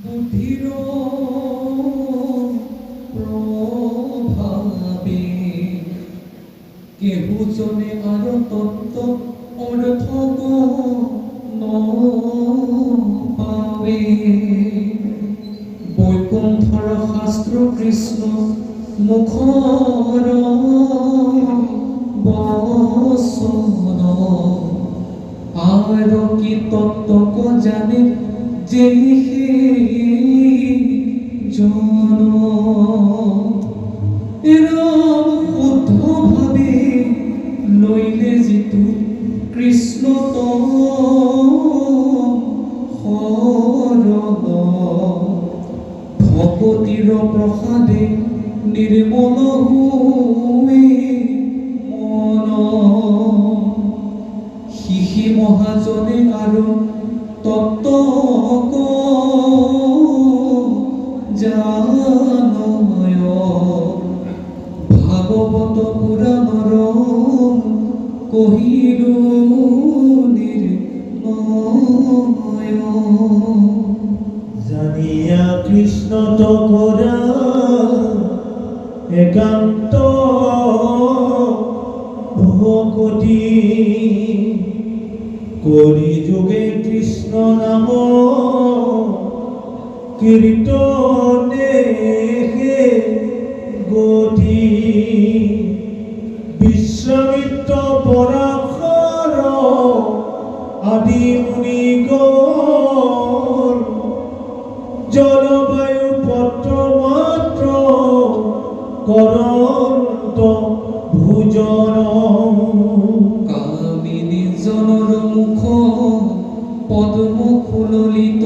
বুদ্ধিৰ প্ৰভাবে কেহুজনে আৰ তত্ত্ব অৰ্থ পাবে বৈকুণ্ঠৰ শাস্ত্ৰ কৃষ্ণ মুখৰ বচন আৰ কি তত্ত্ব জানে যে জন এৰম শুদ্ধ ভাবে লইলে যিটো কৃষ্ণ ভকতিৰ প্ৰসাদে নিৰ্মল হুৱে মন শিশি মহাজনে আৰু তত্ত্ব জানয় ভাগৱত পুৰাণৰ কহিলো নিৰ্ণয় জানিয়া কৃষ্ণ কৰা একান্ত ভকতি কৰি যোগে কৃষ্ণ নাম কীৰ্তনে গতি বিশ্বামিত্ৰ পৰাশৰ আদি মুনিগণ জলবায়ু পত্ৰ মাত্ৰ কৰন্ত ভোজন কামিনী জনৰ মুখ পদ্ম ফুললিত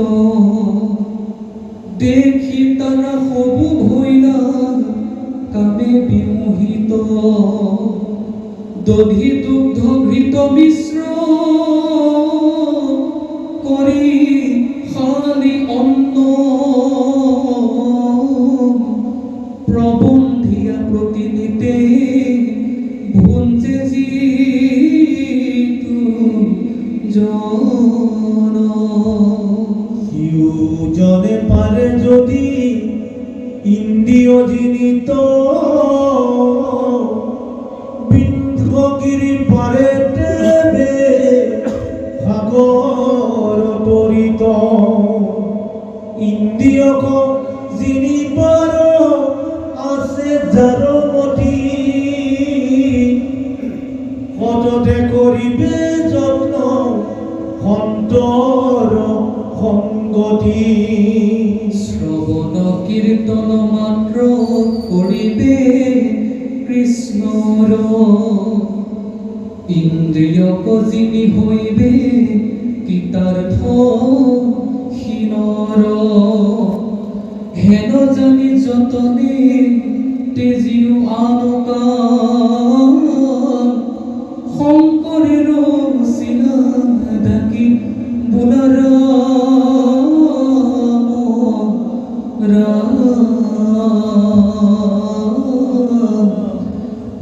দেখি তারা হবু ভৈলা কামে বিমোহিত দধি দুগ্ধ ঘৃত মিশ্র করি খালি অন্ন প্রবন্ধিয়া প্রতিনিতে ভুঞ্জে জিতু জন জনে পারে যদি ইন্দ্রিয় জিনিত বিন্ধ্যগিরি পারে দেবে সাগর তরিত ইন্দ্রিয়ক যিনি পার আছে যার মতি সততে করিবে যত্ন সন্তৰ সংগতি শ্রবণ কীর্তন মাত্র করিবে কৃষ্ণর ইন্দ্রিয়ক যিনি হইবে কৃতার্থ হীনর হেন জানি যতনে তেজিও আনকা শঙ্করের শিলা ডাকি বোলারা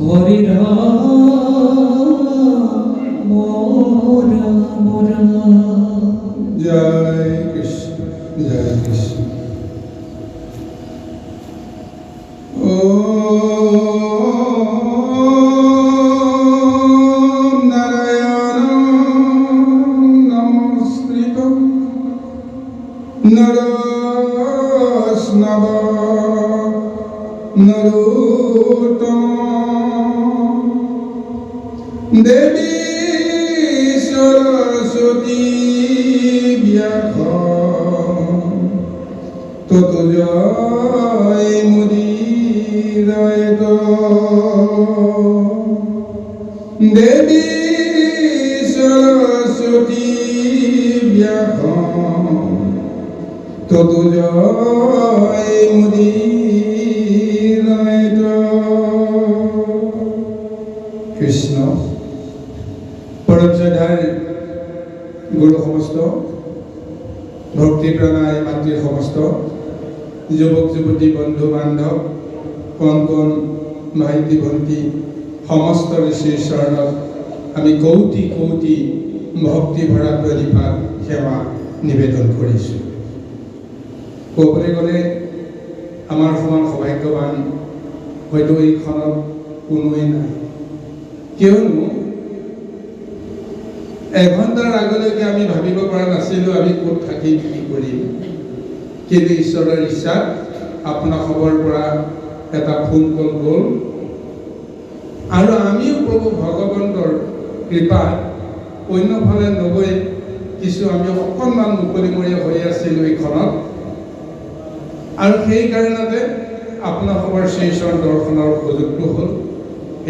হরে রাম রাম রাম জয় কৃষ্ণ জয় কৃষ্ণ ওম নারায়ণং নমস্কৃতং নরস্নব নরোত্তমঃ দেবী সরস্বতী ব্যাখ্যাং ততো জয় মুদিরয়ত দেবী সরস্বতী ব্যাখ্যাং ততো জয় মুদিরয়ত কৃষ্ণ পৰমশ্ৰদ্ধাৰ গুৰু সমস্ত ভক্তি প্ৰণায় মাতৃ সমস্ত যুৱক যুৱতী বন্ধু বান্ধৱ কণ কণ ভাইটি ভণ্টি সমস্ত ঋষিৰ চৰণত আমি কৌটি কৌটি ভক্তি ভৰা প্ৰণিপাত সেৱা নিবেদন কৰিছোঁ। ক'বলৈ গ'লে আমাৰ সমান সৌভাগ্যৱান হয়তো এইখনত কোনোৱেই নাই। কিয়নো এঘণ্টাৰ আগলৈকে আমি ভাবিব পৰা নাছিলোঁ আমি ক'ত থাকিম, কি কৰিম। কিন্তু ঈশ্বৰৰ ইচ্ছাত আপোনাসৱৰ পৰা এটা ফোন কল গ'ল আৰু আমিও প্ৰভু ভগৱন্তৰ কৃপাত অন্যফালে নগৈ কিছু আমি অকণমান মুকলিমূৰীয়া হৈ আছিলোঁ এইখনত, আৰু সেইকাৰণতে আপোনাসৱৰ শ্ৰীচৰণ দৰ্শনৰ সুযোগটো হ'ল।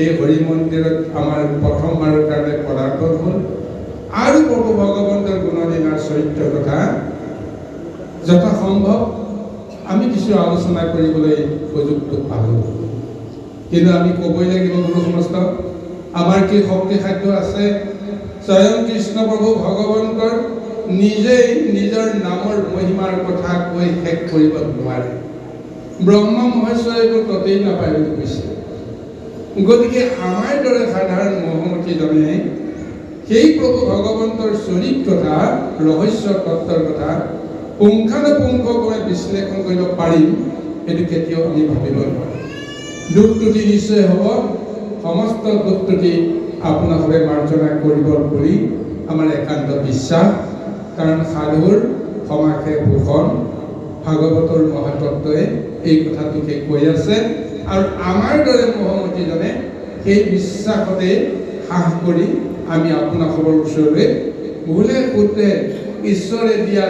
এই হৰি মন্দিৰত আমাৰ প্ৰথমবাৰৰ কাৰণে পদাৰ্পণ হ'ল আৰু প্ৰভু ভগৱন্তৰ গুণলীলাৰ চৰিত্ৰ কথা যথাসম্ভৱ আমি কিছু আলোচনা কৰিবলৈ সুযোগটো পালোঁ। কিন্তু আমি ক'বই লাগিব গুৰু সমস্ত আমাৰ কি শক্তি সাধ্য আছে? স্বয়ং কৃষ্ণ প্ৰভু ভগৱন্তৰ নিজেই নিজৰ নামৰ মহিমাৰ কথা কৈ শেষ কৰিব নোৱাৰে। ব্ৰহ্মা মহেশ্বৰেতো ততেই নাপায় বুলি কৈছে। গতিকে আমাৰ দৰে সাধাৰণ মহমতীজনে সেই প্ৰভু ভগৱন্তৰ চৰিত্ৰ কথা, ৰহস্য তত্ত্বৰ কথা পুংখানুপুংখকৈ বিশ্লেষণ কৰিব পাৰিম, সেইটো কেতিয়াও আমি ভাবিব নোৱাৰোঁ। দুখ ত্ৰুটি নিশ্চয় হ'ব, সমস্ত দুখ ত্ৰুটি আপোনাসৱে মাৰ্জনা কৰিব বুলি আমাৰ একান্ত বিশ্বাস। কাৰণ সাধুৰ সমাসে ভূষণ, ভাগৱতৰ মহাতত্বই এই কথাটোকে কৈ আছে, আৰু আমাৰ দৰে মহমতীজনে সেই বিশ্বাসতে সাহ কৰি আমি আপোনাসৱৰ ওচৰলৈ ভুলে সুধে ঈশ্বৰে দিয়া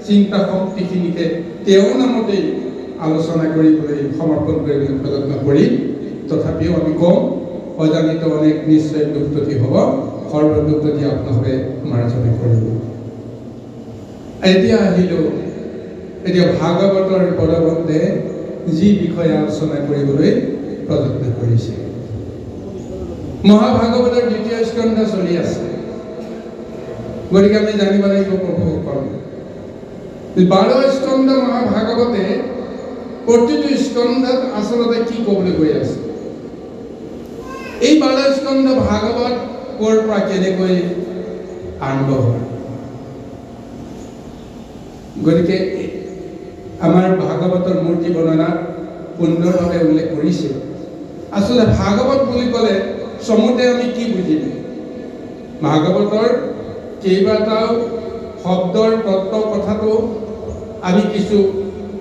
চিন্তা শক্তিখিনিকে তেওঁৰ নামতেই আলোচনা কৰিবলৈ সমৰ্পণ কৰিবলৈ প্ৰযত্ন কৰি, তথাপিও আমি কওঁ অজানিত অনেক নিশ্চয় দুখ ত্ৰুটি হ'ব, সৰ্ব দুখ ত্ৰুটি আপোনাসৱে মাৰ্জনা কৰিব। এতিয়া আহিলোঁ, এতিয়া ভাগৱতৰ পদবন্ধে যি বিষয়ে আলোচনা কৰিবলৈ প্ৰযত্ন কৰিছে। মহাভাগৱতৰ দ্বিতীয় স্কন্ধ চলি আছে। গতিকে আমি জানিব লাগিব প্ৰভুসকল 12 স্কন্ধ মহাভাগৱতে প্ৰতিটো স্কন্ধত আচলতে কি ক'বলৈ গৈ আছে। এই 12 স্কন্ধ ভাগৱত ক'ৰ পৰা কেনেকৈ আৰম্ভ হয়। গতিকে আমাৰ ভাগৱতৰ মূৰ্তি বৰ্ণনাত সুন্দৰভাৱে উল্লেখ কৰিছে। আচলতে ভাগৱত বুলি ক'লে চমুতে আমি কি বুজিম? ভাগৱতৰ কেইবাটাও শব্দৰ তত্ত্ব কথাটো আমি কিছু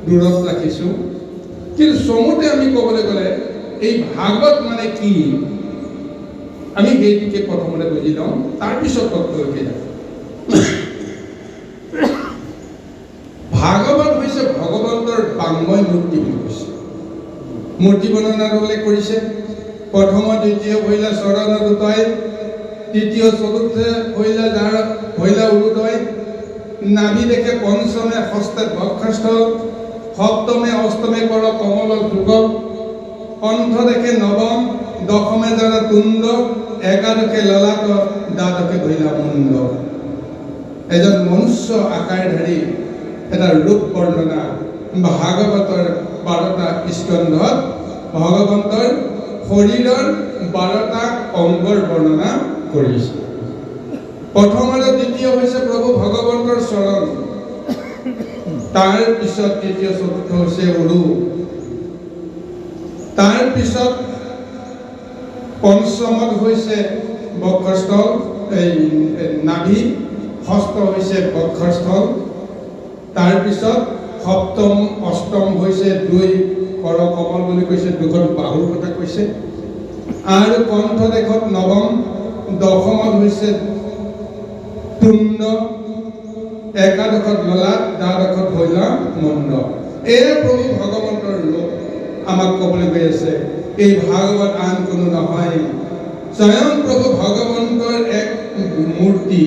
দূৰত ৰাখিছোঁ, কিন্তু চমুতে আমি ক'বলৈ গ'লে এই ভাগৱত মানে কি আমি সেইটোকে প্ৰথমতে বুজি লওঁ, তাৰপিছত তত্ত্বলৈকে যাম। ভাগৱত হৈছে ভগৱন্তৰ বাংময় মূৰ্তি বুলি কৈছে। মূৰ্তি বৰ্ণনাত উল্লেখ কৰিছে প্ৰথম দ্বিতীয় ভৈলা চৰণ দুটাই, তৃতীয় চতুৰ্থ ভৈলা যাৰ ভৈলা উৰুদয়, নাভি দেখে পঞ্চমে ষষ্ঠে বক্ষস্থল, সপ্তমে অষ্টমে কৰ কমল যুগল, কণ্ঠ দেখে নৱম, দশমে যাৰ তুণ্ড, একাদশে ললাট, দ্বাদশে ভৈলা মুণ্ড। এজন মনুষ্য আকাৰধাৰী এটা ৰূপ বৰ্ণনা ভাগৱতৰ 12টা স্কন্ধত ভগৱন্তৰ শৰীৰৰ 12টা অংগৰ বৰ্ণনা কৰিছে। প্ৰথম আৰু দ্বিতীয় হৈছে প্ৰভু ভগৱন্তৰ চৰণ, তাৰ পিছত তৃতীয় চতুৰ্থ হৈছে উৰু, তাৰ পিছত পঞ্চমত হৈছে বক্ষস্থল নাভি, ষষ্ঠ হৈছে বক্ষস্থল, তাৰ পিছত সপ্তম অষ্টম হৈছে দুই কৰ কমল বুলি কৈছে, দুখন বাহুৰ কথা কৈছে, আৰু কণ্ঠ দেশত নৱম, দশমত হৈছে তুণ্ড, একাদশত ললাট, দ্বাদশত ভৈলা মুণ্ড। এয়া প্ৰভু ভগৱন্তৰ ৰূপ আমাক ক'বলৈ গৈ আছে। এই ভাগৱত আন কোনো নহয়, স্বয়ং প্ৰভু ভগৱন্তৰ এক মূৰ্তি,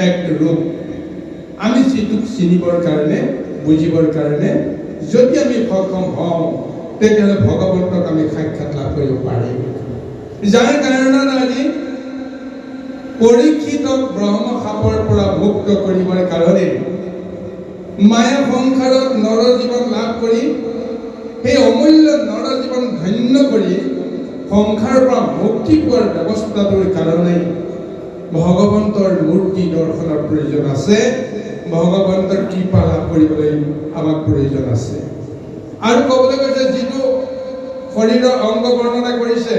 এক ৰূপ। আমি যিটোক চিনিবৰ কাৰণে, বুজিবৰ কাৰণে যদি আমি সক্ষম হওঁ, তেতিয়াহ'লে ভগৱন্তক আমি সাক্ষাৎ লাভ কৰিব পাৰিম। যাৰ কাৰণত আজি পৰীক্ষিতক ব্ৰহ্ম সাপৰ পৰা মুক্ত কৰিবৰ কাৰণে মায়া সংসাৰত নৰ জীৱন লাভ কৰি সেই অমূল্য নৰ জীৱন ধন্য কৰি সংসাৰৰ পৰা মুক্তি পোৱাৰ ব্যৱস্থাটোৰ কাৰণে ভগৱন্তৰ মূৰ্তি দৰ্শনৰ প্ৰয়োজন আছে। ভগৱন্তৰ কৃপা লাভ কৰিবলৈ আমাক প্ৰয়োজন আছে। আৰু ক'বলৈ গৈছে যিটো শৰীৰৰ অংগ বৰ্ণনা কৰিছে,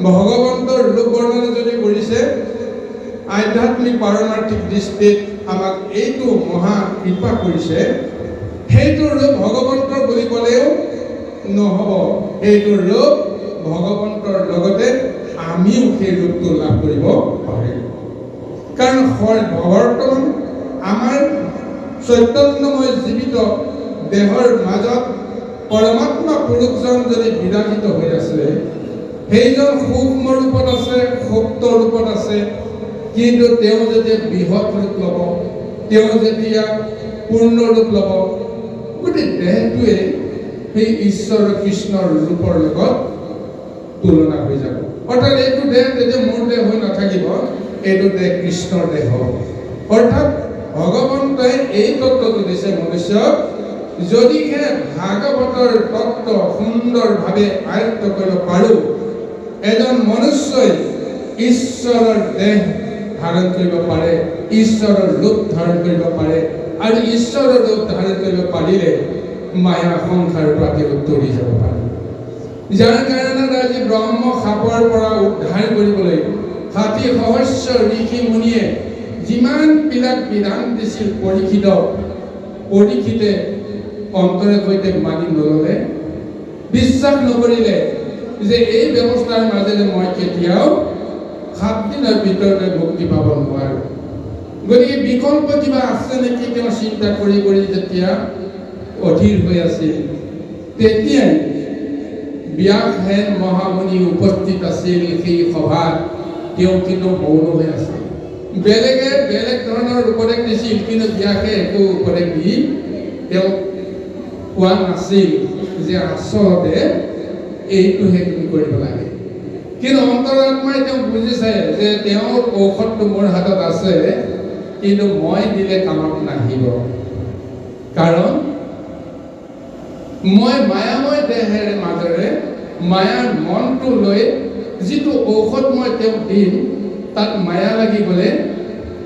ভগৱন্তৰ ৰূপ বৰ্ণনা যদি কৰিছে, আধ্যাত্মিক পাৰমাৰ্থিক দৃষ্টিত আমাক এইটো মহা কৃপা কৰিছে, সেইটো ৰূপ ভগৱন্তৰ বুলি ক'লেও নহ'ব। সেইটো ৰূপ ভগৱন্তৰ লগতে আমিও সেই ৰূপটো লাভ কৰিব পাৰিম। কাৰণ বৰ্তমান আমাৰ চৈতন্যময় জীৱিত দেহৰ মাজত পৰমাত্মা পুৰুষজন যদি বিৰাজিত হৈ আছে, সেইজন সূক্ষ্ম ৰূপত আছে, সুপ্ত ৰূপত আছে। কিন্তু তেওঁ যেতিয়া বৃহৎ ৰূপ ল'ব, তেওঁ যেতিয়া পূৰ্ণ ৰূপ ল'ব, গোটেই দেহটোৱে সেই ঈশ্বৰ কৃষ্ণৰ ৰূপৰ লগত তুলনা হৈ যাব। অৰ্থাৎ এইটো দেহ তেতিয়া মোৰ দেহ হৈ নাথাকিব, এইটো দেহ কৃষ্ণৰ দেহ হ'ব। অৰ্থাৎ ভগৱন্তই এই তত্ত্বটো দিছে মনুষ্যক, যদিহে ভাগৱতৰ তত্ত্ব সুন্দৰভাৱে আয়ত্ত কৰিব পাৰোঁ, এজন মনুষ্যই ঈশ্বৰৰ দেহ ধাৰণ কৰিব পাৰে, ঈশ্বৰৰ ৰূপ ধাৰণ কৰিব পাৰে। আৰু ঈশ্বৰৰ ৰূপ ধাৰণ কৰিব পাৰিলে মায়া সংসাৰৰ পৰা তেওঁ উত্তৰি যাব পাৰে। যাৰ কাৰণে আজি ব্ৰহ্ম সাপৰ পৰা উদ্ধাৰ কৰিবলৈ ৬০ সহস্ৰ ঋষি মুনিয়ে যিমানবিলাক বিধান দিছিল, পৰীক্ষিতে অন্তৰে সৈতে মানি নল'লে, বিশ্বাস নকৰিলে যে এই ব্যৱস্থাৰ মাজেৰে মই কেতিয়াও ৭ দিনৰ ভিতৰতে মুক্তি পাব নোৱাৰোঁ। গতিকে বিকল্প কিবা আছে নেকি তেওঁ চিন্তা কৰি যেতিয়া অধীৰ হৈ আছিল, তেতিয়াই ব্যাসহেন মহামুনি উপস্থিত আছিল সেই সভাত। তেওঁ কিন্তু মৌন হৈ আছিল। বেলেগে বেলেগ ধৰণৰ উপদেশ দিছিল, কিন্তু ব্যাসে একো উপদেশ দি তেওঁ কোৱা নাছিল যে আচলতে এইটোহে তুমি কৰিব লাগে। কিন্তু অন্তৰাত্মাই তেওঁ বুজিছে যে তেওঁৰ ঔষধটো মোৰ হাতত আছে, কিন্তু মই দিলে কামত নাহিব। কাৰণ মই মায়াময় দেহেৰে মাজেৰে মায়াৰ মনটো লৈ যিটো ঔষধ মই তেওঁক দিম, তাত মায়া লাগি গ'লে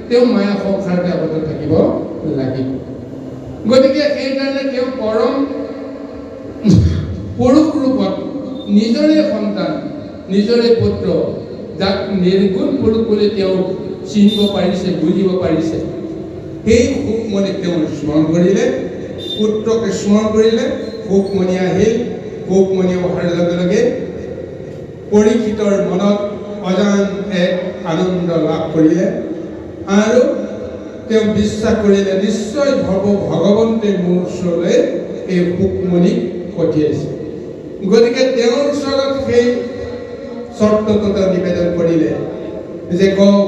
তেওঁ মায়া সংসাৰতে আবদ্ধ থাকিব লাগিব। গতিকে সেইকাৰণে তেওঁ পৰম পুৰুষ ৰূপত নিজৰে সন্তান, নিজৰে পুত্ৰ, যাক নিৰ্গুণ পুৰুষ বুলি তেওঁ চিনিব পাৰিছে, বুজিব পাৰিছে, সেই সুখমণিক তেওঁ স্মৰণ কৰিলে, পুত্ৰকে স্মৰণ কৰিলে। সুখমণি আহিল। সুখমণি অহাৰ লগে লগে পৰীক্ষিতৰ মনত অজান এক আনন্দ লাভ কৰিলে আৰু তেওঁ বিশ্বাস কৰিলে নিশ্চয় ভগৱন্তে মোৰ ওচৰলৈ এই সুখমণিক পঠিয়াইছে। গতিকে তেওঁৰ ওচৰত সেই চৰ্তটো তেওঁ নিবেদন কৰিলে যে কওক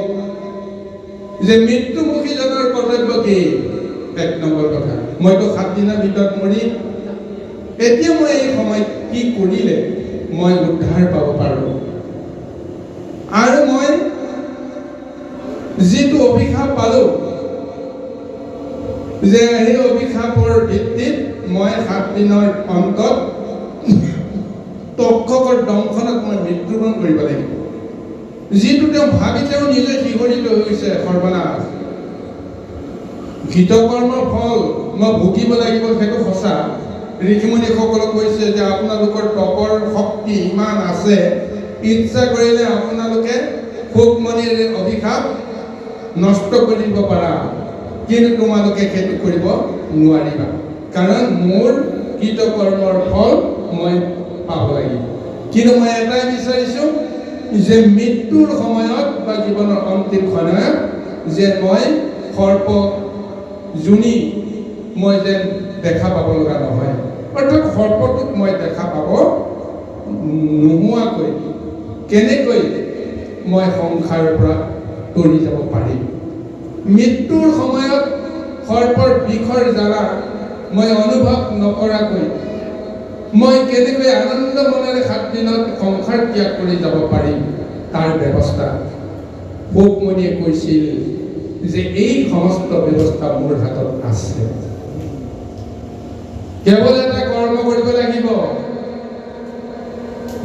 যে মৃত্যুমুখীজনৰ কৰ্তব্য কি? ১ নম্বৰ কথা, মইতো ৭ দিনৰ ভিতৰত মৰিম। এতিয়া মই এই সময়ত কি কৰিলে মই উদ্ধাৰ পাব পাৰোঁ? আৰু মই যিটো অভিশাপ পালোঁ, যে সেই অভিশাপৰ ভিত্তিত মই ৭ দিনৰ অন্তত তক্ষকৰ দংশনত মই মৃত্যুবৰণ কৰিব লাগিব। যিটো তেওঁ ভাবি তেওঁ নিজে শিহৰিত হৈছে, সৰ্বনাশ, কৃতকৰ্মৰ ফল মই ভুগিব লাগিব, সেইটো সঁচা। ঋষিমুনিসকলক কৈছে যে আপোনালোকৰ তপৰ শক্তি ইমান আছে, ইচ্ছা কৰিলে আপোনালোকে সুখমণিৰ অভিশাপ নষ্ট কৰি দিব পাৰা, কিন্তু তোমালোকে সেইটো কৰিব নোৱাৰিবা। কাৰণ মোৰ কৃতকৰ্মৰ ফল মই পাব লাগিব। কিন্তু মই এটাই বিচাৰিছোঁ যে মৃত্যুৰ সময়ত বা জীৱনৰ অন্তিম সময়ত যে মই সৰ্প যোনি মই যেন দেখা পাব লগা নহয়। অৰ্থাৎ সৰ্পটোক মই দেখা পাব নোহোৱাকৈ কেনেকৈ মই সংসাৰৰ পৰা তৰি যাব পাৰিম? মৃত্যুৰ সময়ত সৰ্পৰ বিষৰ জ্বালা মই অনুভৱ নকৰাকৈ মই কেনেকৈ আনন্দ মনেৰে ৭ দিনত সংসাৰ ত্যাগ কৰি যাব পাৰিম, তাৰ ব্যৱস্থা সুখমণিয়ে কৈছিল যে এই সমস্ত ব্যৱস্থা মোৰ হাতত আছে। কেৱল এটা কৰ্ম কৰিব লাগিব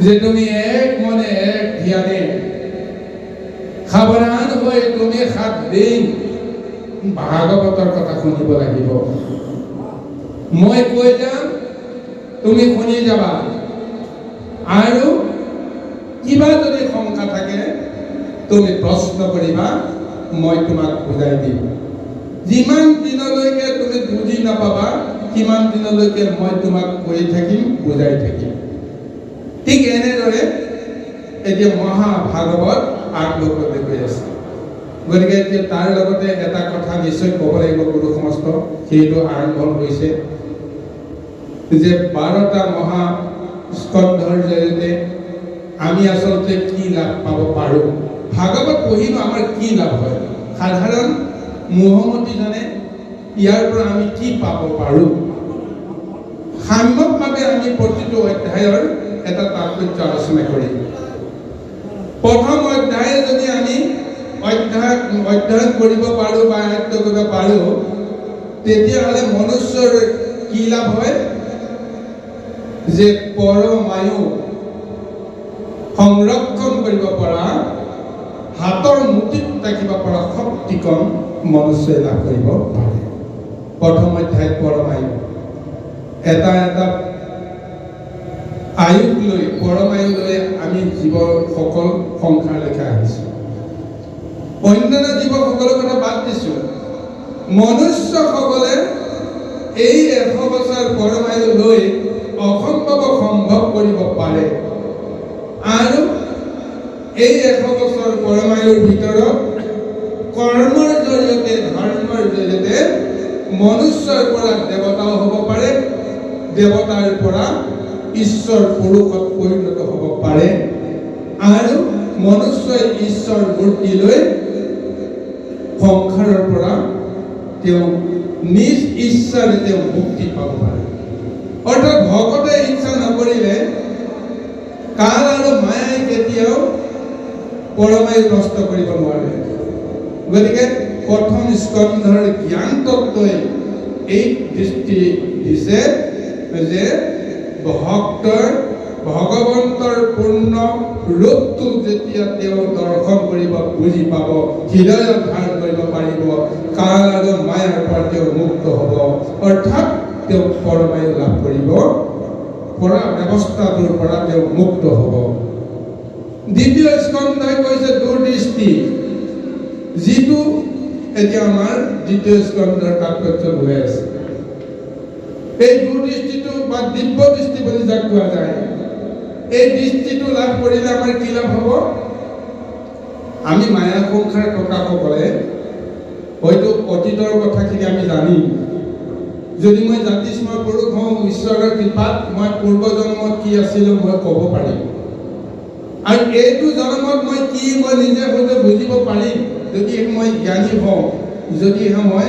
যে তুমি এক মনে এক ধ্যানে সাৱধান হৈ তুমি ৭ দিন ভাগৱতৰ কথা শুনিব লাগিব। মই কৈ যাম, তুমি শুনি যাবা, আৰু কিবা যদি শংকা থাকে তুমি প্ৰশ্ন কৰিবা, মই তোমাক বুজাই দিম। যিমান দিনলৈকে তুমি বুজি নাপাবা সিমান দিনলৈকে মই তোমাক কৈ থাকিম, বুজাই থাকিম। ঠিক এনেদৰে এতিয়া মহাভাগৱত আগলৈ গৈ আছে। গতিকে এতিয়া তাৰ লগতে এটা কথা নিশ্চয় ক'ব লাগিব গুৰু সমস্ত, সেইটো আৰম্ভ হৈছে যে 12টা মহাস্কন্ধৰ জৰিয়তে আমি আচলতে কি লাভ পাব পাৰোঁ। ভাগৱত পঢ়িনো আমাৰ কি লাভ হয়? সাধাৰণ মোহমতীজনে ইয়াৰ পৰা আমি কি পাব পাৰোঁ? সাম্যকভাৱে আমি প্ৰতিটো অধ্যায়ৰ এটা তাৎপৰ্য আলোচনা কৰিম। প্ৰথম অধ্যায়ে যদি আমি অধ্যয়ন কৰিব পাৰোঁ বা আয়ত্ত কৰিব পাৰোঁ, তেতিয়াহ'লে মনুষ্যৰ কি লাভ হয়? যে পৰমায়ু সংৰক্ষণ কৰিব পৰা, হাতৰ মুঠিত ৰাখিব পৰা শক্তিকণ মনুষ্যই লাভ কৰিব পাৰে। প্ৰথম অধ্যায়ত পৰমায়ু, এটা এটা আয়ুক লৈ, পৰমায়ু লৈ আমি জীৱসকল সংসাৰলৈকে আহিছোঁ। অন্যান্য জীৱসকলৰ কথা বাদ দিছোঁ, মনুষ্যসকলে এই 100 বছৰ পৰমায়ু লৈ অসম্ভৱ সম্ভৱ কৰিব পাৰে। আৰু এই 100 বছৰ পৰমায়ুৰ ভিতৰত কৰ্মৰ জৰিয়তে, ধৰ্মৰ জৰিয়তে মনুষ্যৰ পৰা দেৱতাও হ'ব পাৰে, দেৱতাৰ পৰা ঈশ্বৰ পুৰুষত পৰিণত হ'ব পাৰে, আৰু মনুষ্যই ঈশ্বৰ মূৰ্তি লৈ সংসাৰৰ পৰা তেওঁ নিজ ইচ্ছাৰে তেওঁ মুক্তি পাব পাৰে। অৰ্থাৎ ভকতে ইচ্ছা নকৰিলে কাল আৰু মায়াই কেতিয়াও পৰমায়ু নষ্ট কৰিব নোৱাৰে। গতিকে প্ৰথম স্কন্ধৰ জ্ঞান তত্ত্বই এই দৃষ্টি দিছে যে ভক্তৰ ভগৱন্তৰ পূৰ্ণ ৰূপটো যেতিয়া তেওঁ দৰ্শন কৰিব, বুজি পাব, হৃদয়ত ধাৰণ কৰিব পাৰিব, কাল আৰু মায়াৰ পৰা তেওঁ মুক্ত হ'ব, অৰ্থাৎ তেওঁ পৰমায়ু লাভ কৰিব পৰা ব্যৱস্থাটোৰ পৰা তেওঁ মুক্ত হ'ব। দ্বিতীয় স্কন্ধই কৈছে দূৰদৃষ্টি, যিটো এতিয়া আমাৰ দ্বিতীয় স্কন্ধৰ তাৎপৰ্য হৈ আছে। এই দূৰদৃষ্টিটো বা দিব্য দৃষ্টি বুলি যাক কোৱা যায়, এই দৃষ্টিটো লাভ কৰিলে আমাৰ কি লাভ হ'ব? আমি মায়া সংসাৰ থকাসকলে হয়তো অতীতৰ কথাখিনি আমি জানিম। যদি মই জাতিস্ম পুৰুষ হওঁ, ঈশ্বৰৰ কৃপাত মই পূৰ্বজন্মত কি আছিলোঁ মই ক'ব পাৰিম, আৰু এইটো জন্মত মই কি মই নিজে হয়তো বুজিব পাৰিম যদি মই জ্ঞানী হওঁ, যদিহে মই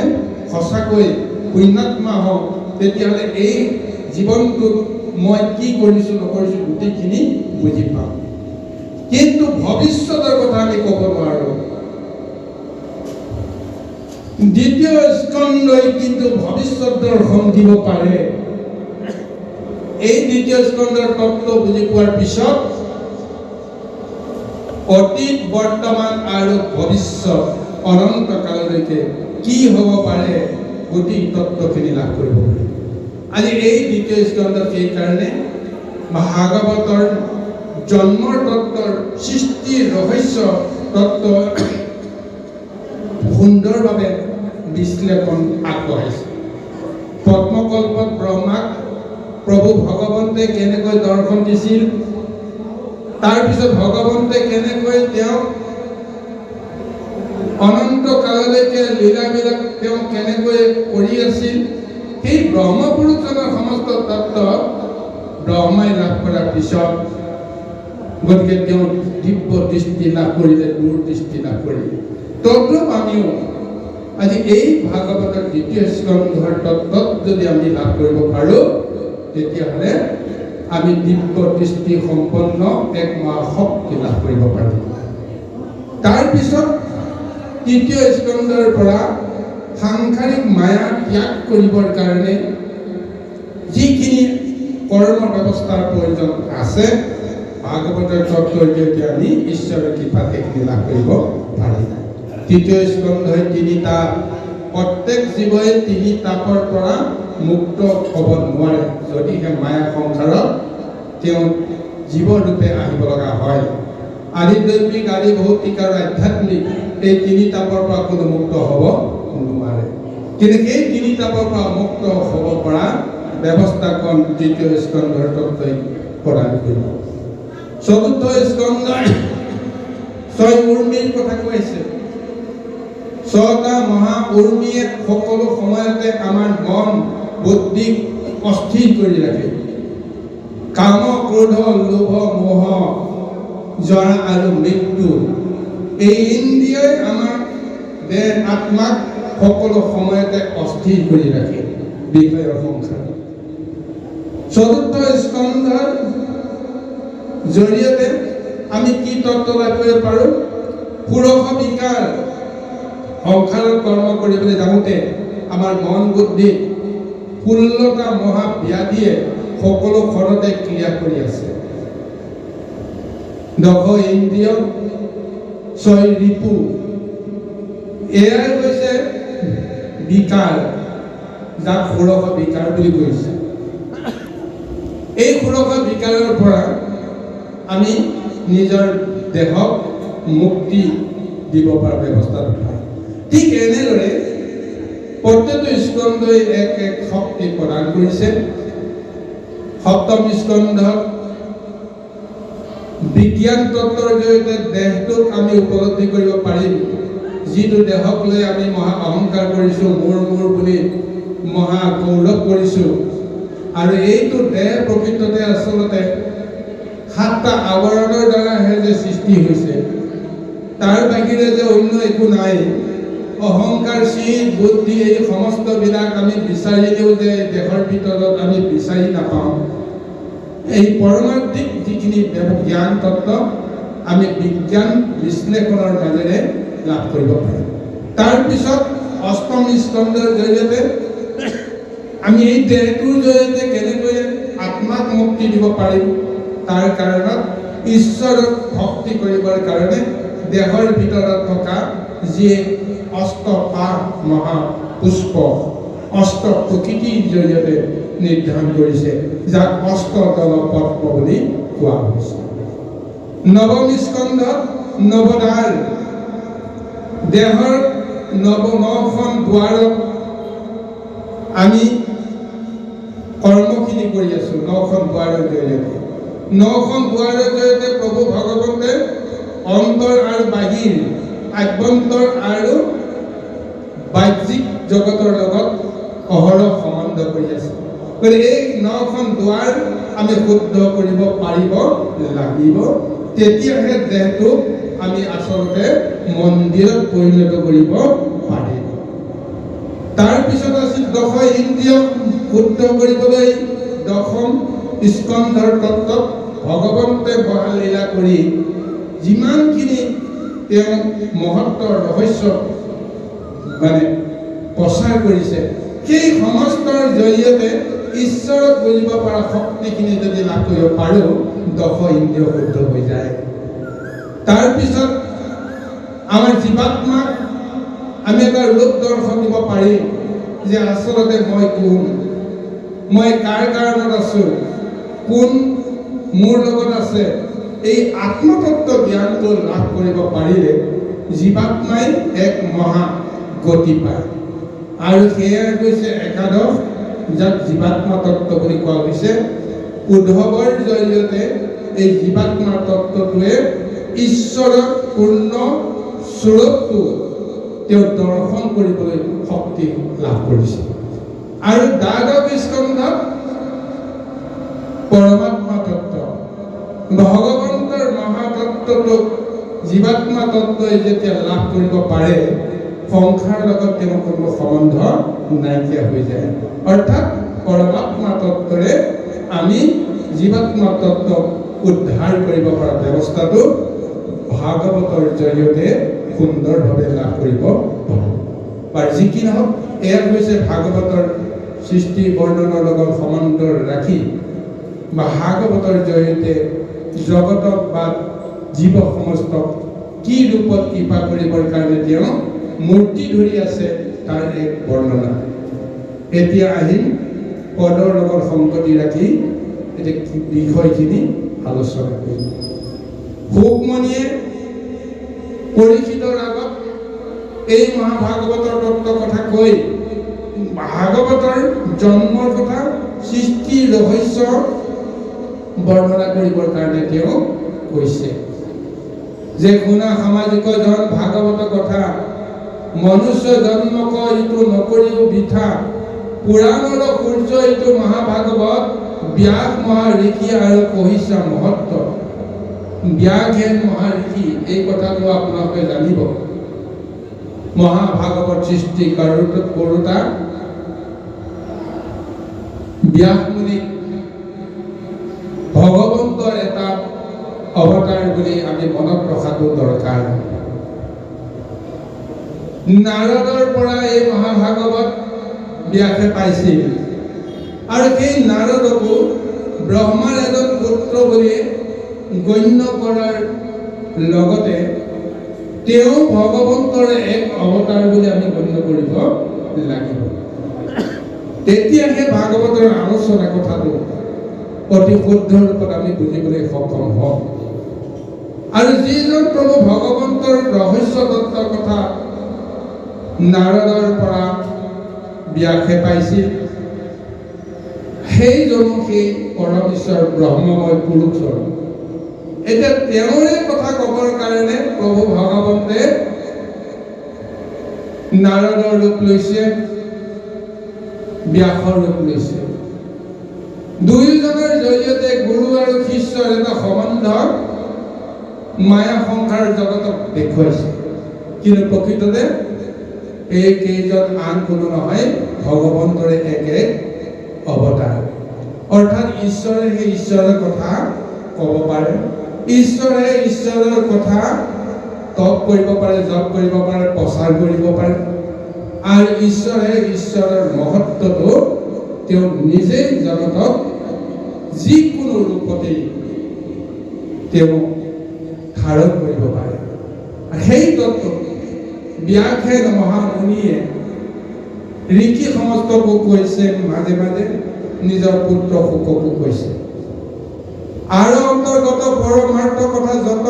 সঁচাকৈ পুণ্যাত্মা হওঁ, তেতিয়াহ'লে এই জীৱনটোত মই কি কৰিছোঁ নকৰিছোঁ গোটেইখিনি বুজি পাম। কিন্তু ভৱিষ্যতৰ কথা আমি ক'ব নোৱাৰোঁ। দ্বিতীয় স্কন্ধই কিন্তু ভৱিষ্যত দৰ্শন দিব পাৰে। এই দ্বিতীয় স্কন্ধৰ তত্ত্ব বুজি পোৱাৰ পিছত অতীত, বৰ্তমান আৰু ভৱিষ্যত অনন্ত কাললৈকে কি হ'ব পাৰে গোটেই তত্ত্বখিনি লাভ কৰিব পাৰি। আজি এই দ্বিতীয় স্কন্ধত সেইকাৰণে ভাগৱতৰ জন্মৰ তত্ত্বৰ, সৃষ্টিৰ ৰহস্য তত্ত্ব সুন্দৰভাৱে বিশ্লেষণ আগবঢ়াইছে। পদ্মকল্পত ব্ৰহ্মাক প্ৰভু ভগৱন্তে কেনেকৈ দৰ্শন দিছিল, তাৰপিছত ভগৱন্তে কেনেকৈ তেওঁ অনন্ত কাললৈকে লীলাবিলাক তেওঁ কেনেকৈ কৰি আছিল, সেই ব্ৰহ্মপুৰুষজনৰ সমস্ত তত্ত্ব ব্ৰহ্মাই লাভ কৰাৰ পিছত, গতিকে তেওঁ দিব্য দৃষ্টি লাভ কৰিলে, দূৰদৃষ্টি লাভ কৰিলে। তদ্ৰূপ আমিও আজি এই ভাগৱতৰ দ্বিতীয় স্কন্ধৰ তত্ত্বত যদি আমি লাভ কৰিব পাৰোঁ, তেতিয়াহ'লে আমি দিব্য দৃষ্টি সম্পন্ন এক মহাশক্তি লাভ কৰিব পাৰিম। তাৰপিছত তৃতীয় স্কন্ধৰ পৰা সাংসাৰিক মায়া ত্যাগ কৰিবৰ কাৰণে যিখিনি কৰ্ম ব্যৱস্থাৰ প্ৰয়োজন আছে, ভাগৱতৰ তত্ত্বৰ জৰিয়তে আমি ঈশ্বৰৰ কৃপাত সেইখিনি লাভ কৰিব পাৰিম। তৃতীয় স্কন্ধই 3টা প্ৰত্যেক জীৱই তিনি তাপৰ পৰা মুক্ত হ'ব নোৱাৰে যদিহে মায়া সংসাৰত তেওঁ জীৱৰূপে আহিব লগা হয়। আদিদৈবিক আদি ভৌতিক আৰু আধ্যাত্মিক এই তিনি তাপৰ পৰা কোনো মুক্ত হ'ব নোৱাৰে। কিন্তু সেই তিনি তাপৰ পৰা মুক্ত হ'ব পৰা ব্যৱস্থাখন দ্বিতীয় স্কন্ধৰ তত্ত্বই প্ৰদান কৰিব। চতুৰ্থ স্কন্ধই 6 উৰ্মিৰ কথা কৈছে। 6টা মহা উৰ্মিয়ে সকলো সময়তে আমাৰ মন বুদ্ধিক অস্থিৰ কৰি ৰাখে। কাম, ক্ৰোধ, লোভ, মোহ, জৰা আৰু মৃত্যু এই ইন্দ্ৰিয়ই আমাৰ দেহ আত্মাক সকলো সময়তে অস্থিৰ কৰি ৰাখে বিষয়ৰ সংসাৰ। চতুৰ্থ স্কন্ধৰ জৰিয়তে আমি কি তত্ত্ব লাভ কৰিব পাৰোঁ? ষোড়শ বিকাৰ সংসাৰত কৰ্ম কৰিবলৈ যাওঁতে আমাৰ মন বুদ্ধি 16টা মহাব্যাধিয়ে সকলো খৰতে ক্ৰিয়া কৰি আছে। 10 ইন্দ্ৰিয়, 6 ৰিপু, এয়াই হৈছে বিকাৰ, যাক ষোড়শ বিকাৰ বুলি কৈছে। এই ষোড়শ বিকাৰৰ পৰা আমি নিজৰ দেহক মুক্তি দিব পৰা ব্যৱস্থা হয়। ঠিক এনেদৰে প্ৰত্যেকটো স্কন্ধই এক এক শক্তি প্ৰদান কৰিছে। সপ্তম স্কন্ধত বিজ্ঞান তত্ত্বৰ জৰিয়তে দেহটোক আমি উপলব্ধি কৰিব পাৰিম। যিটো দেহক লৈ আমি মহা অহংকাৰ কৰিছোঁ, মোৰ বুলি মহা গৌৰৱ কৰিছোঁ, আৰু এইটো দেহ প্ৰকৃততে আচলতে 7টা আৱৰণৰ দ্বাৰাহে যে সৃষ্টি হৈছে, তাৰ বাহিৰে যে অন্য একো নাই। অহংকাৰ, চিদ, বুদ্ধি এই সমস্তবিলাক আমি বিচাৰিলেও যে দেহৰ ভিতৰত আমি বিচাৰি নাপাওঁ। এই পৰমাৰ্থিক যিখিনি জ্ঞান তত্ত্ব আমি বিজ্ঞান বিশ্লেষণৰ মাজেৰে লাভ কৰিব পাৰোঁ। তাৰপিছত অষ্টম স্কন্ধৰ জৰিয়তে আমি এই দেহটোৰ জৰিয়তে কেনেকৈ আত্মাক মুক্তি দিব পাৰিম তাৰ কাৰণত ঈশ্বৰক ভক্তি কৰিবৰ কাৰণে দেহৰ ভিতৰত থকা যি অষ্টপাশ মহাপুষ্প অষ্ট প্ৰকৃতিৰ জৰিয়তে নিৰ্ধাৰণ কৰিছে, যাক অষ্টদল পদ্ম বুলি কোৱা হৈছে। নৱম স্কন্ধত নৱদ্বাৰ, দেহৰ 9খন দুৱাৰত আমি কৰ্মখিনি কৰি আছোঁ। 9খন দুৱাৰৰ জৰিয়তে 9খন দুৱাৰৰ জৰিয়তে প্ৰভু ভগৱন্তে অন্তৰ আৰু বাহিৰ, আভ্যন্তৰ আৰু বাহ্যিক জগতৰ লগত অহৰহ সম্বন্ধ কৰি আছে। গতিকে এই 9খন দুৱাৰ আমি শুদ্ধ কৰিব পাৰিব লাগিব, তেতিয়াহে দেহটোক আমি আচলতে মন্দিৰত পৰিণত কৰিব পাৰিম। তাৰপিছত আছিল 10 ইন্দ্ৰিয় শুদ্ধ কৰিবলৈ 10ম স্কন্ধৰ তত্ত্বত ভগৱন্তে বহা লীলা কৰি যিমানখিনি তেওঁ মহত্বৰ ৰহস্য প্ৰচাৰ কৰিছে, সেই সমস্তৰ জৰিয়তে ঈশ্বৰক বুজিব পৰা শক্তিখিনি যদি লাভ কৰিব পাৰোঁ, 10 ইন্দ্ৰিয় শুদ্ধ হৈ যায়। তাৰপিছত আমাৰ জীৱাত্মাক আমি এটা ৰূপ দৰ্শন দিব পাৰিম যে আচলতে মই কোন, মই কাৰ কাৰণত আছোঁ, কোন মোৰ লগত আছে। এই আত্মতত্ত্ব জ্ঞানটো লাভ কৰিব পাৰিলে জীৱাত্মাই এক মহা গতি পায়, আৰু সেয়াই হৈছে একাদশ, যাক জীৱাত্মা তত্ত্ব বুলি কোৱা হৈছে। উদ্ধৱৰ জৰিয়তে এই জীৱাত্মা তত্ত্বটোৱে ঈশ্বৰৰ পূৰ্ণ স্বৰূপটো তেওঁ দৰ্শন কৰিবলৈ শক্তি লাভ কৰিছে। আৰু দ্বাদশ স্কন্ধত পৰমাত্মা তত্ত্ব, ভগৱন্তৰ মহাতত্ত্বটোক জীৱাত্মা তত্ত্বই যেতিয়া লাভ কৰিব পাৰে, সংসাৰৰ লগত তেওঁৰ কোনো সম্বন্ধ নাইকিয়া হৈ যায়। অৰ্থাৎ পৰমাত্মা তত্ত্বৰে আমি জীৱাত্মা তত্ত্ব উদ্ধাৰ কৰিব পৰা ব্যৱস্থাটো ভাগৱতৰ জৰিয়তে সুন্দৰভাৱে লাভ কৰিব পাৰোঁ। বা যি কি নহওক, এয়া হৈছে ভাগৱতৰ সৃষ্টি বৰ্ণনৰ লগত সম্বন্ধ ৰাখি বা ভাগৱতৰ জৰিয়তে জগতক বা জীৱ সমস্তক কি ৰূপত কৃপা কৰিবৰ কাৰণে তেওঁ মূৰ্তি ধৰি আছে তাৰ এক বৰ্ণনা। এতিয়া আহিম পদৰ লগত সংগতি ৰাখি এতিয়া বিষয়খিনি আলোচনা কৰিম। সুকমণিয়ে পৰীক্ষিতৰ আগত এই মহাভাগৱতৰ তত্ত্ব কথা কৈ ভাগৱতৰ জন্মৰ কথা, সৃষ্টি ৰহস্য বৰ্ণনা কৰিবৰ কাৰণে তেওঁ কৈছে যে শুনা সামাজিক জন ভাগৱত কথা, মনুষ্য জন্মক ইটো নকৰিও বৃথা, পুৰাণৰ সূৰ্য ইটো মহাভাগৱত, ব্যাস মহাঋষি আৰু কহিছা মহত্ব। ব্যাস হেন মহাঋষি, এই কথাটো আপোনালোকে জানিব। মহাভাগৱত সৃষ্টি কৰোতা ব্যাস মুনিক ভগৱন্তৰ এটা অৱতাৰ বুলি আমি মনত ৰখাটো দৰকাৰ। নাৰদৰ পৰা এই মহাভাগৱত ব্যাসে পাইছিল আৰু সেই নাৰদকো ব্ৰহ্মাৰ এজন পুত্ৰ বুলি গণ্য কৰাৰ লগতে তেওঁ ভগৱন্তৰ এক অৱতাৰ বুলি আমি গণ্য কৰিব লাগিব। তেতিয়াহে ভাগৱতৰ আলোচনা কথাটো অতি শুদ্ধ ৰূপত আমি বুজিবলৈ সক্ষম হম। আৰু যিজন প্ৰভু ভগৱন্তৰ ৰহস্য তত্ত্বৰ কথা নাৰদৰ পৰা ব্যাসে পাইছিল, সেইজনো সেই পৰম ঈশ্বৰ ব্ৰহ্মময় পুৰুষৰ। এতিয়া তেওঁৰে কথা ক'বৰ কাৰণে প্ৰভু ভগৱন্তে নাৰদৰ ৰূপ লৈছে, ব্যাসৰ ৰূপ লৈছে। দুয়োজনৰ জৰিয়তে গুৰু আৰু শিষ্যৰ এটা সম্বন্ধ মায়া সংসাৰ জগতক দেখুৱাইছে। কিন্তু প্ৰকৃততে এই কেইজন আন কোনো নহয়, ভগৱন্তৰে এক এক অৱতাৰ। অৰ্থাৎ ঈশ্বৰে সেই ঈশ্বৰৰ কথা ক'ব পাৰে, ঈশ্বৰে ঈশ্বৰৰ কথা তপ কৰিব পাৰে, জপ কৰিব পাৰে, প্ৰচাৰ কৰিব পাৰে। আৰু ঈশ্বৰে ঈশ্বৰৰ মহত্বটো তেওঁ নিজেই জগতক যিকোনো ৰূপতেই তেওঁ ধাৰণ কৰিব পাৰে। সেই তত্ত্ব ব্যাসে মহামুনিয়ে ঋষি সমস্তকো কৈছে, মাজে মাজে নিজৰ পুত্ৰ শুককো কৈছে। আৰু অন্তৰ্গত পৰমাৰ্থ কথা যত,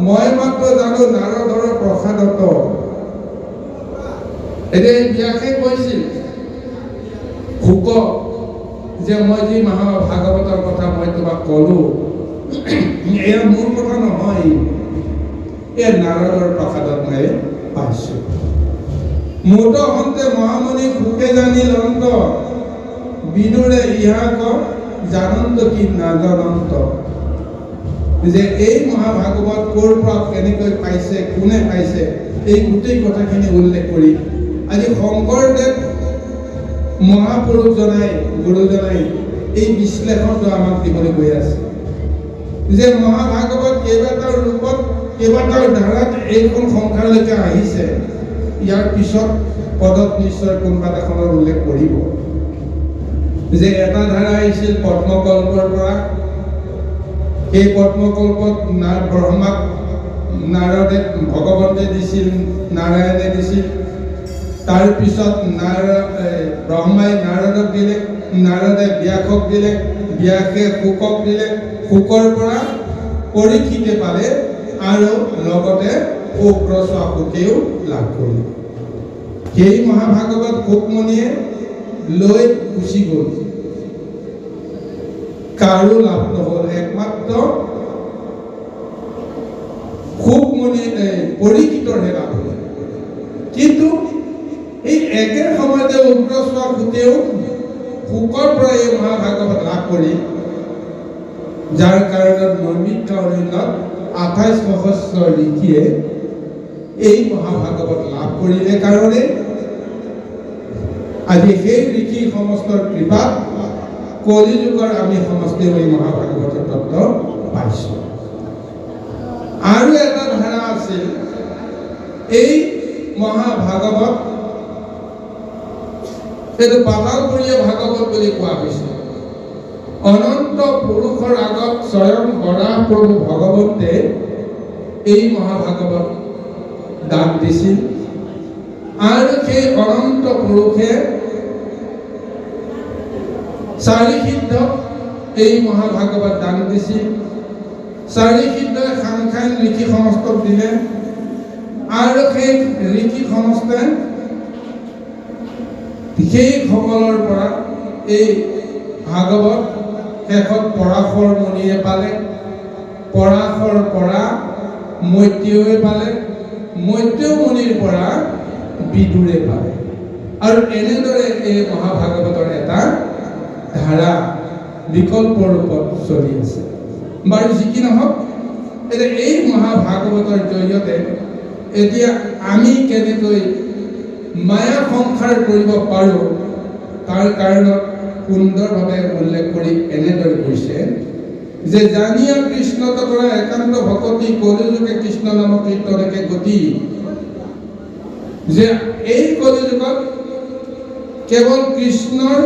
মই মাত্ৰ জানো নাৰদৰ প্ৰসাদত। এতিয়া ব্যাসে কৈছিল শুকক যে মই যি মহাভাগৱতৰ কথা মই তোমাক ক'লো, এয়া মোৰ কথা নহয়, এয়া নাৰদৰ প্ৰসাদত মই পাইছো। মুত হন্তে মহামণি সুখে জানিল অন্ত, বিদুৰে ইহাক জানন্ত কি নাজানন্ত। যে এই মহাভাগৱত ক'ৰ পৰা কেনেকৈ পাইছে, কোনে পাইছে, এই গোটেই কথাখিনি উল্লেখ কৰি আজি শংকৰদেৱ মহাপুৰুষজনাই, গুৰুজনাই এই বিশ্লেষণটো আমাক দিবলৈ গৈ আছে যে মহাভাগৱত কেইবাটাও ৰূপত, কেইবাটাও ধাৰাত এইখন সংসাৰলৈকে আহিছে। ইয়াৰ পিছত পদত নিশ্চয় কোনোবা এখনৰ উল্লেখ কৰিব যে এটা ধাৰা আহিছিল পদ্মকল্পৰ পৰা। এই পদ্মকল্পত ব্ৰহ্মাক নাৰদে ভগৱন্তে দিছিল, নাৰায়ণে দিছিল। তাৰ পিছত ব্ৰহ্মাই নাৰদক দিলে, নাৰদে ব্যাসক দিলে, ব্যাসে শুকক দিলে, শুকৰ পৰা পৰীক্ষিতে পালে আৰু লগতে উগ্ৰস্বা শুকেও লাভ কৰিলে। সেই মহাভাগৱত শুকমণিয়ে লৈ গুচি গ'ল, কাৰো লাভ নহ'ল। একমাত্ৰ শুকমণি পৰীক্ষিতৰহে লাভ হ'ল। কিন্তু এই একে সময়তে উগ্ৰস্বা শুকেও শুকৰ পৰা এই মহাভাগৱত লাভ কৰি, যাৰ কাৰণত নৈমিত্য অৰণ্যত 28 সহস্ৰ ঋষিয়ে এই মহাভাগৱত লাভ কৰিলে কাৰণে আজি সেই ঋষি সমস্তৰ কৃপাত কলিযুগৰ আমি সমষ্টিও এই মহাভাগৱতৰ তত্ত্ব পাইছোঁ। আৰু এটা ধাৰা আছিল, এই মহাভাগৱত এইটো পাতালপুৰীয়া ভাগৱত বুলি কোৱা হৈছে। অনন্ত পুৰুষৰ আগত স্বয়ং বৰাহ প্ৰভু ভগৱন্তে এই মহাভাগৱত দান দিছিল আৰু সেই অনন্ত পুৰুষে চাৰি সিদ্ধক এই মহাভাগৱত দান দিছিল। চাৰি সিদ্ধই খান খান ঋষি সমস্তক দিলে আৰু সেই ঋষি সমস্তে সেইসকলৰ পৰা এই ভাগৱত শেষত পৰাশৰ মুনিয়ে পালে, পৰাশৰ পৰা মৈত্ৰেয়ীয়ে পালে, মৈত্ৰেয় মুনিৰ পৰা বিদুৰে পালে। আৰু এনেদৰে এই মহাভাগৱতৰ এটা ধাৰা বিকল্প ৰূপত চলি আছে। বাৰু যি কি নহওক, এতিয়া এই মহাভাগৱতৰ জৰিয়তে এতিয়া আমি কেনেকৈ মায়া সংসাৰ কৰিব পাৰোঁ তাৰ কাৰণত সুন্দৰভাৱে উল্লেখ কৰি এনেদৰে কৈছে যে জানিয়া কৃষ্ণত কৰা একান্ত ভকতি কলিযুগে কৃষ্ণ নাম কীৰ্তনকে গতি। যে এই কলিযুগত কেৱল কৃষ্ণৰ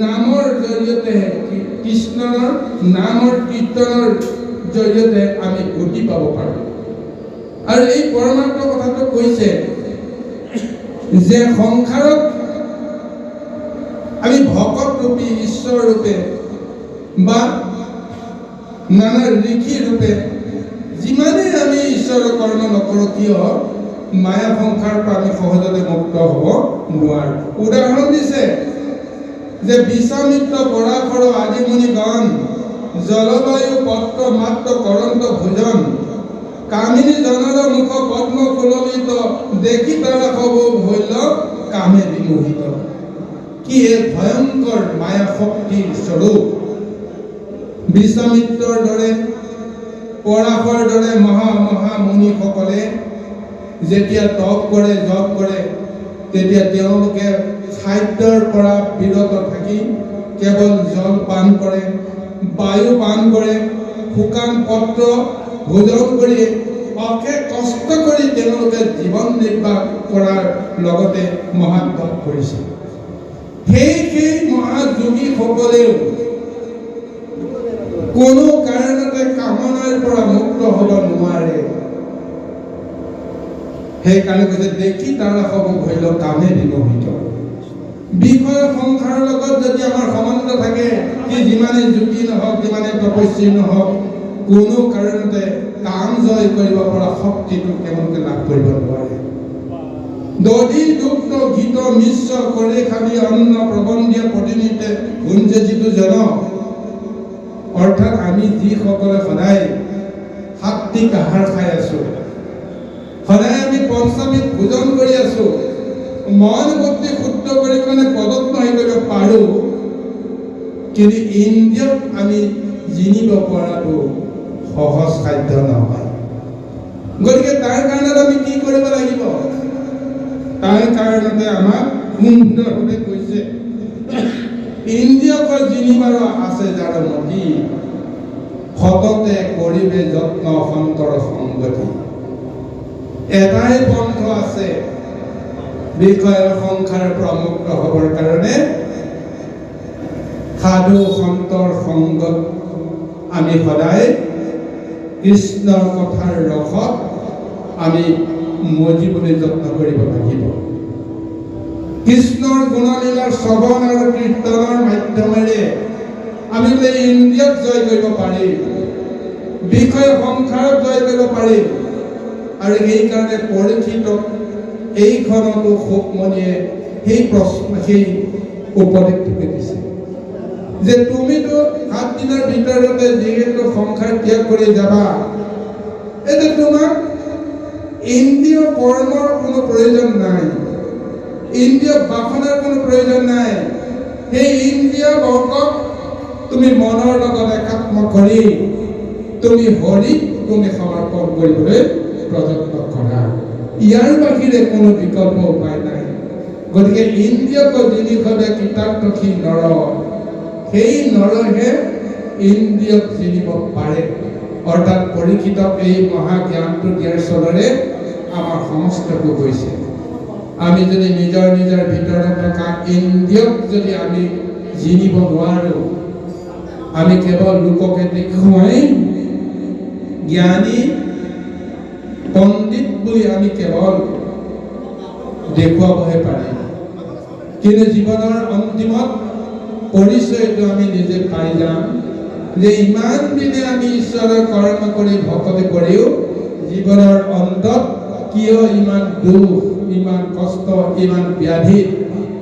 নামৰ জৰিয়তে, কৃষ্ণৰ নামৰ কীৰ্তনৰ জৰিয়তে আমি গতি পাব পাৰোঁ। আৰু এই পৰমাৰ্থ কথাটো কৈছে যে সংসাৰত আমি ভকত ৰূপী, ঈশ্বৰ ৰূপে বা নানা ঋষি ৰূপে যিমানেই আমি ঈশ্বৰৰ কৰ্ম নকৰোঁ কিয় মায়া সংসাৰৰ পৰা আমি সহজতে মুক্ত হ'ব নোৱাৰোঁ। উদাহৰণ দিছে যে বিশ্বামিত্ৰ পৰাশৰ আদিমুনি গণ জলবায়ু পত্ৰ মাত্ৰ কৰন্ত ভোজন কামিনী জনৰ মুখ পদ্ম কুলমিত দেখি তাৰা হব হইল কামে বিমোহিত। কি এক ভয়ংকৰ মায়া শক্তিৰ স্বৰূপ। বিশ্বামিত্ৰৰ দৰে পৰাশৰ দৰে মহা মহা মুনিসকলে যেতিয়া তপ কৰে, জপ কৰে, তেতিয়া তেওঁলোকে খাদ্যৰ পৰা বিৰত থাকি কেৱল জল পান কৰে, বায়ু পান কৰে, শুকান পত্ৰ ভোজন কৰি অশেষ কষ্ট কৰি তেওঁলোকে জীৱন নিৰ্বাহ কৰাৰ লগতে মহান তপ কৰিছে। সেই মহাযোগীসকলেও কোনো কাৰণতে কামনাৰ পৰা মুক্ত হ'ব নোৱাৰে। সেইকাৰণে কৈছে দেখি তাৰা হ'ব ভৈল কামে বিমোহিত। বিষয় সংসাৰৰ লগত যদি আমাৰ সম্বন্ধ থাকে, সি যিমানে যোগী নহওক, যিমানে তপস্বী নহওক, কোনো কাৰণতে কাম জয় কৰিব পৰা শক্তিটো তেওঁলোকে লাভ কৰিব নোৱাৰে। দধি দুগ্ধ গীত মিশ্ৰ কৰে খালি অন্ন প্ৰবন্ধীয় প্ৰতিনিধে গুঞ্জে যিটো জন। অৰ্থাৎ আমি যিসকলে সদায় সাত্বিক আহাৰ খাই আছো, সদায় আমি পঞ্চমীত ভোজন কৰি আছো, মন বুদ্ধি শুদ্ধ কৰি প্ৰযত্ন কৰিব পাৰো, কিন্তু ইন্দ্ৰিয়ক আমি জিনিব পৰাটো সহজ সাধ্য নহয়। গতিকে তাৰ কাৰণে আমি কি কৰিব লাগিব? তাৰ কাৰণতে আমাক সুন্দৰভাৱে কৈছে ইন্দ্ৰিয়ক জিনিবাৰ আছে যাৰ মতি, সততে কৰিবে যত্ন সন্তৰ সংগতি। এটাই পন্থ আছে বিষয় সংসাৰৰ পৰা মুক্ত হ'বৰ কাৰণে, সাধু সন্তৰ সংগত আমি সদায় কৃষ্ণৰ কথাৰ ৰসত আমি মজিবলৈ যত্ন কৰিব লাগিব। কৃষ্ণৰ গুণলীলাৰ শ্ৰৱণ আৰু কীৰ্তনৰ মাধ্যমেৰে আমি ইন্দ্ৰিয়ক জয় কৰিব পাৰিম, বিষয় সংসাৰক জয় কৰিব পাৰিম। আৰু সেইকাৰণে পৰীক্ষিতক এইখনতো সুকমণিয়ে সেই প্ৰশ্ন, সেই উপদেশটোকে দিছে যে তুমিতো 7 দিনৰ ভিতৰতে যিহেতু সংসাৰ ত্যাগ কৰি যাবা, এতিয়া তোমাক ইন্দ্ৰিয় কৰ্মৰ কোনো প্ৰয়োজন নাই, ইন্দ্ৰিয় বাসনাৰ কোনো প্ৰয়োজন নাই। সেই ইন্দ্ৰিয় বৰ্গক তুমি মনৰ লগত একাত্ম কৰি তুমি হৰিক তুমি সমৰ্পণ কৰিবলৈ প্ৰযত্ন কৰা। ইয়াৰ বাহিৰে কোনো বিকল্প উপায় নাই। গতিকে ইন্দ্ৰিয়ক জিনিসতে কৃতাৰ্থী নৰ, সেই নৰহে ইন্দ্ৰিয়ক জিনিব পাৰে। অৰ্থাৎ পৰীক্ষিতক এই মহাজ্ঞানটো দিয়াৰ চলৰে আমাৰ সমস্তটো গৈছে। আমি যদি নিজৰ নিজৰ ভিতৰত থকা ইন্দ্ৰিয়ক যদি আমি জিনিব নোৱাৰোঁ, আমি কেৱল লোককে দেখুৱাই জ্ঞানী পণ্ডিত বুলি আমি কেৱল দেখুৱাবহে পাৰে, কিন্তু জীৱনৰ অন্তিমত পৰিচয়টো আমি নিজে পাই যাম যে ইমান দিনে আমি ঈশ্বৰৰ কৰ্ম কৰি ভকতি কৰিও জীৱনৰ অন্তত কিয় ইমান দুখ, ইমান কষ্ট, ইমান ব্যাধি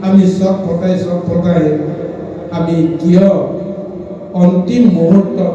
আমি চব ফটাই আমি কিয় অন্তিম মুহূৰ্তত